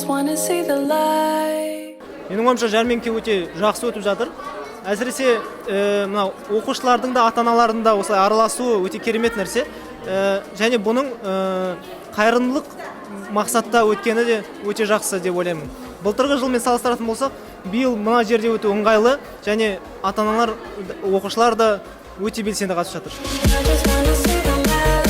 just wanna see the light. Менің ойымша жәрмеңке өте жақсы өтіп жатыр. Әсіресе мынау оқушылардың да ата-аналардың да осылай араласуы өте керемет нәрсе. Және бұның қайырымдылық мақсатта өткені де өте жақсы деп ойлаймын. Былтырғы жылмен салыстыратын болсақ, биыл мына жерде өте ыңғайлы және ата-аналар, оқушылар да өте белсенді қатысып жатыр. I just wanna see the light.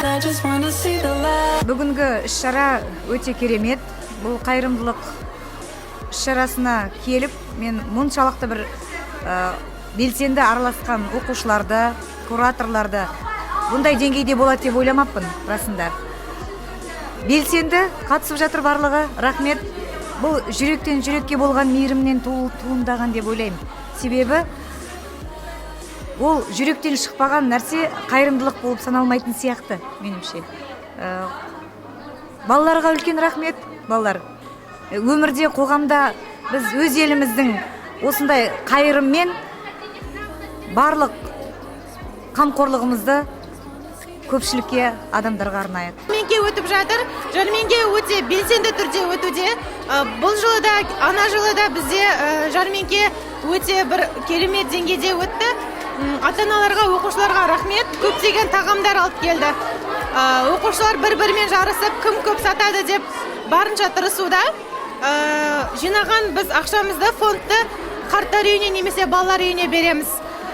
I just wanna see the light. Бүгінгі іс-шара өте керемет. Бұл қайырымдылық іс-шарасына келіп, мен мұншалықты бір белсенді араласқан оқушыларды, кураторларды бұндай деңгейде болады деп ойламаппын, расында. Белсенді қатысып жатыр барлығы, рахмет. Бұл жүректен жүрекке болған мейірімнен туындаған деп ойлаймын. Себебі ол жүректен шықпаған нәрсе қайырымдылық болып саналмайтын сияқты, меніңше. Балаларға үлкен рахмет, балалар. Өмірде, қоғамда біз өз еліміздің осындай қайырыммен барлық қамқорлығымызды көпшілікке, адамдарға арнайық. Жәрмеңке өтіп жатыр. Жәрмеңке өте белсенді түрде өтуде. Бұл жылы да, ана жылы да бізде жәрмеңке өте бір керемет деңгейде өтті. Ата-аналарға, оқушыларға рахмет. Көптеген тағамдар алып келді. Оқушылар бір-бірімен жарысып, кім көп сатады деп барынша тырысуда. Жинаған біз ақшамызды фондты қарттар үйіне немесе балалар үйіне береміз.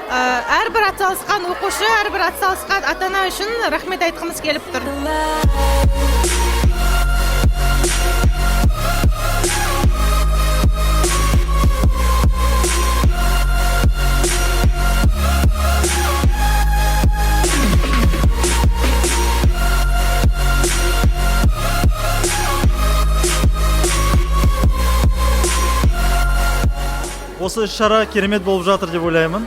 Әрбір атсалысқан оқушы, әрбір атсалысқан ата-ана үшін рахмет айтқымыз келіп тұр. Осы шара керемет болып жатыр деп ойлаймын.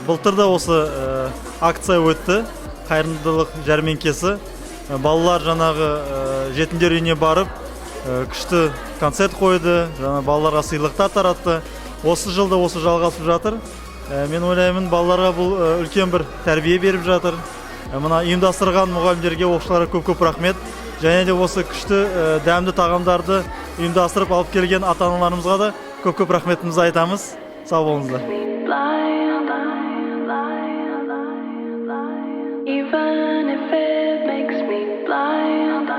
Былтырда осы акция өтті, қайырымдылық жәрмеңкесі. Балалар жаңағы жетімдер үйіне барып, күшті концерт қойды, балаларға сыйлықтар таратты. Осы жылда осы жалғасып жатыр. Мен ойлаймын, балаларға бұл үлкен бір тәрбие беріп жатыр. Мына ұйымдастырған мұғалімдерге, оқушыларға көп рахмет. Және де осы күшті дәмді тағамдарды ұйымдастырып алып келген ата-аналарымызға да көп рахметімізді айтамыз. Сау болыңыздар. Even if it makes me blind.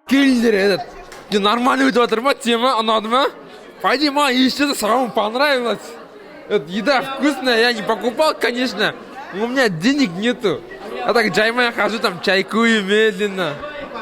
Келдер этот. Нормально өтіп жатыр ма? Тема ұнады ма? Пойди, ма, еще сразу понравилось. Еда вкусная, я не покупал, конечно. У меня денег нету. Я так джаймая хожу, там чайкую медленно.